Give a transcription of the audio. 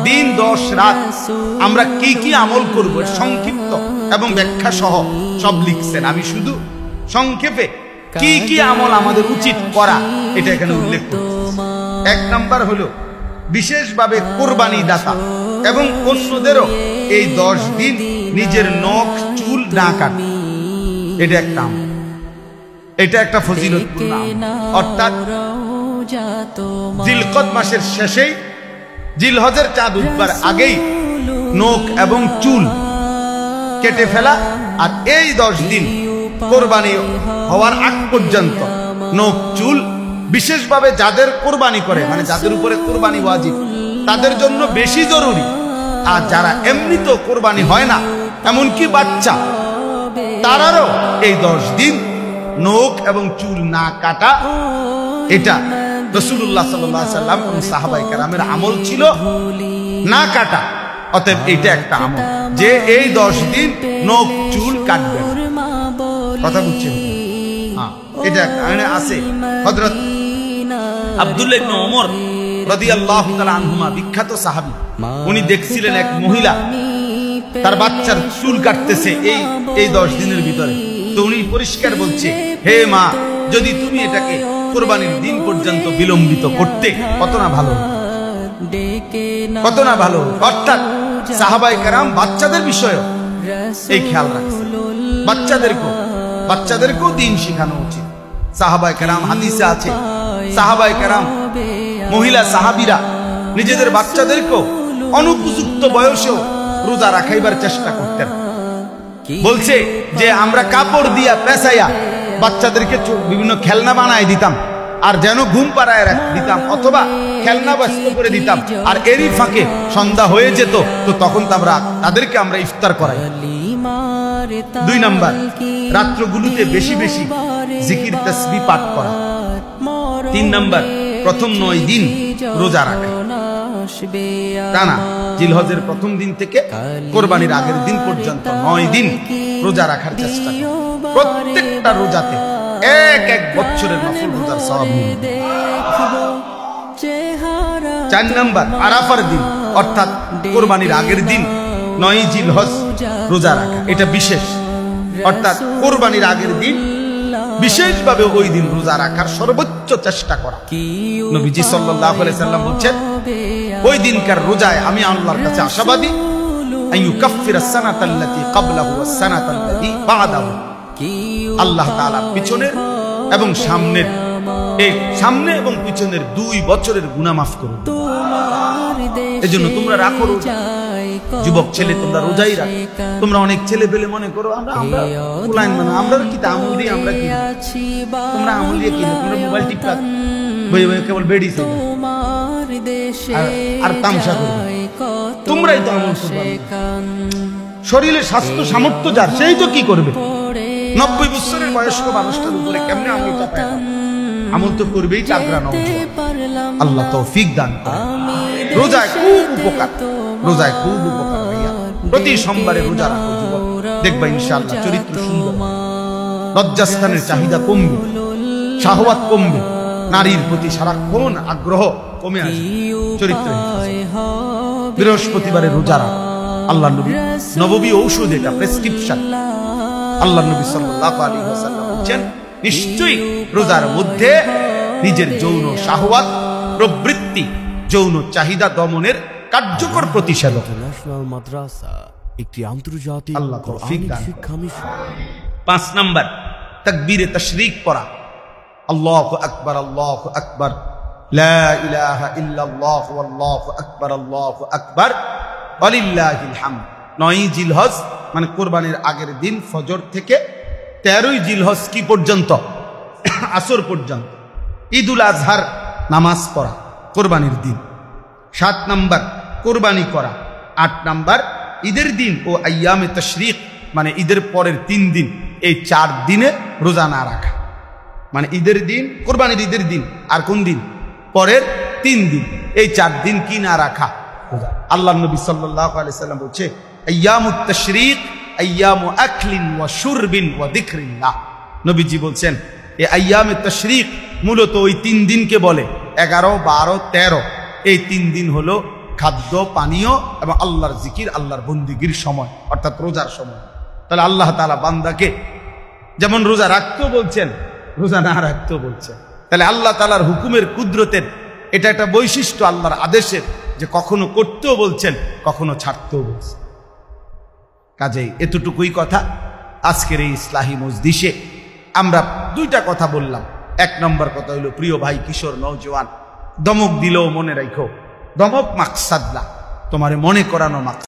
দিন 10 রাত আমরা কি কি আমল করব সংক্ষিপ্ত এবং ব্যাখ্যা সহ সব লিখছেন। আমি শুধু সংক্ষেপে কি কি আমল আমাদের উচিত করা এটা এখানে উল্লেখ করছি। 1 নাম্বার হলো বিশেষভাবে কুরবানি দাতা এবং অন্যদেরও এই 10 দিন নিজের নখ চুল না কাটা। এটা একটা আমল, এটা একটা ফজিলতপূর্ণ আমল। অর্থাৎ জিলকদ মাসের শেষেই জিলহজের চাঁদ উঠবার আগেই নখ এবং চুল কেটে ফেলা, আর এই 10 দিন কোরবানি হওয়ার আগ পর্যন্ত নখ চুল বিশেষভাবে যাদের কোরবানি করে, মানে যাদের উপরে কোরবানি ওয়াজিব তাদের জন্য বেশি জরুরি। আর যারা এমনিতেও কোরবানি হয় না, এমনকি বাচ্চা, তারারও এই 10 দিন নখ এবং চুল না কাটা এটা রাসূলুল্লাহ সাল্লাল্লাহু আলাইহি ওয়াসাল্লাম এবং সাহাবায়ে কেরামের আমল ছিল না কাটা। অতএব এটা একটা আমল যে এই 10 দিন নখ চুল কাটবেন। কথা বুঝছেন? হ্যাঁ, এটা একটা আছে। হযরত আব্দুল্লাহ ইবনে ওমর রাদিয়াল্লাহু তাআলা আনহুমা বিখ্যাত সাহাবী, উনি দেখছিলেন এক মহিলা তার বাচ্চার চুল কাটতেছে এই 10 দিনের ভিতরে। তো উনি পরিষ্কার বলছে, হে মা, যদি তুমি এটাকে কোরবানির দিন পর্যন্ত বিলম্বিত করতে কত না ভালো, কত না ভালো। অর্থাৎ সাহাবায়ে কেরাম বাচ্চাদের বিষয়ে এই খেয়াল রাখছে, বাচ্চাদেরকেও দিন শেখানো উচিত। সাহাবায়ে কেরাম, হাদিসে আছে সাহাবায়ে কেরাম মহিলা সাহাবীরা নিজেদের বাচ্চাদেরকেও অনুপযুক্ত বয়সেও রোজা রাখাইবার চেষ্টা করতেন। বলছে যে আমরা কাপড় দিয়া পেঁচাইয়া বাচ্চাদেরকে বিভিন্ন খেলনা বানায় দিতাম, আর যেন ঘুম পাড়ায় দিতাম অথবা খেলনা ব্যস্ত করে দিতাম, আর এরই ফাঁকে সন্ধ্যা হয়ে যেত, তো তখন তাদেরকে আমরা ইফতার করাই। 2 নাম্বার, রাত্রগুলোতে বেশি বেশি জিকির তাসবিহ পাঠ করা। 3 নাম্বার, প্রথম 9 দিন রোজা রাখা টানা, জিলহজের প্রথম দিন থেকে কোরবানির আগের দিন পর্যন্ত 9 দিন রোজা রাখার চেষ্টা করা। প্রত্যেকটা রোজাতে এক বছরের নফল রোজার সওয়াব মিলবে। 4 নাম্বার, আরাফার দিন অর্থাৎ কোরবানির আগের দিন 9 জিলহজ রোজা রাখা, এটা বিশেষ। অর্থাৎ কোরবানির আগের দিন বিশেষভাবে ওই দিন রোজা রাখার সর্বোচ্চ চেষ্টা করা। নবীজি সাল্লাল্লাহু আলাইহি সাল্লাম বলেছেন, ওই দিনকার রোজায় আমি আল্লাহর কাছে আশাবাদী আইয়ুকাফিরাস সানাতাল্লাতী ক্বাবলাহু ওয়াস সানাতাল্লাতী বা'দাহু। আল্লাহ তাআলা পিছনের এবং সামনের, এই সামনে এবং পিছনের 2 বছরের গুনাহ মাফ করুন। এজন্য তোমরা রাখো রোজা। যুবক ছেলে, তোমরা রোজাই রাখো। তোমরা অনেক ছেলে পেলে মনে করো আমরা কি আমল দিয়ে আমরা কি, তোমরা আমল দিয়ে কি, তোমরা মোবাইল টিপা কেবল বেড়ি আর তামসা করো। তোমরাই তো আমল করবে। শরীরে স্বাস্থ্য সামর্থ্য যার, সেই তো কি করবে। 90 বছরের বয়স্ক মানুষটার উপরে কেমনে আমল চাপায়? আমল তো করবেই চাকরা নয়। আল্লাহ তৌফিক দান করেন। রোজায় খুব উপকার, রোজায় খুব উপকার ভাইয়া। প্রতি সোমবারে রোজা রাখো যুবক, দেখবা ইনশাআল্লাহ চরিত্র সুন্দর, লজ্জাস্থানের চাহিদা কমবে, শাহওয়াত কমবে, নারীর প্রতি সারাক্ষণ আগ্রহ কমে আসবে, চরিত্র। বৃহস্পতিবারে রোজা রাখো। আল্লাহ নবী নববী ঔষধ, এটা প্রেসক্রিপশন। আল্লাহ নবী সাল্লাল্লাহু আলাইহি ওয়াসাল্লাম বলেন, নিশ্চয়ই রোজার মধ্যে নিজের যৌন শাহওয়াত প্রবৃত্তি, যৌন চাহিদা দমনের কার্যকর প্রতিষেধক। ন্যাশনাল মাদ্রাসা একটি আন্তর্জাতিক শিক্ষা মিশন। 5 নাম্বার, তাকবীরে তাশরিক পড়া। আল্লাহু আকবার, আল্লাহু আকবার, লা ইলাহা ইল্লাল্লাহ, আল্লাহু আকবার, আল্লাহু আকবার, ওয়ালিল্লাহিল হামদ। 9 জিলহজ মানে কোরবানির আগের দিন ফজর থেকে 13 জিলহজ কি পর্যন্ত, আসর পর্যন্ত ঈদুল আজহার নামাজ পড়া কোরবানির দিন। 7 নাম্বার, কোরবানি করা। 8 নাম্বার, ঈদের দিন ও আইয়ামে তাশরিক মানে ঈদের পরের 3 দিন, এই 4 দিনে রোজা না রাখা। মানে ঈদের দিন, কোরবানির ঈদের দিন, আর কোন দিন, পরের 3 দিন, এই 4 দিন কি না রাখা রোজা। আল্লাহ নবী সাল্লাল্লাহু আলাইহি সাল্লাম বলছে, আইয়ামুত তাশরিক আইয়ামু আকলিন ওয়া শুরবিন ওয়া যিকরিল্লাহ। নবীজি বলছেন, এই আইয়ামে তাশরিক মূলত ওই 3 দিনকে বলে, 11, 12, 13। এই 3 দিন হলো খাদ্য পানীয় এবং আল্লাহর জিকির, আল্লাহর বন্দিগির সময়, অর্থাৎ রোজার সময়। তাহলে আল্লাহ তাআলা বান্দাকে যেমন রোজা রাখতেও বলছেন, রোজা না রাখতেও বলছেন। তাহলে আল্লাহ তাআলার হুকুমের, কুদরতের এটা একটা বৈশিষ্ট্য, আল্লাহর আদেশের, যে কখনো করতেও বলছেন, কখনো ছাড়তেও বলছেন। কাজেই এতটুকুই কথা। আজকের এই ইসলাহি মজলিসে আমরা দুইটা কথা বললাম। এক নম্বর কথা হইল, প্রিয় ভাই কিশোর নওজোয়ান, দমক দিলেও মনে রাখো, দমক মাকসাদ না, তোমারে মনে করানো মাকসাদ।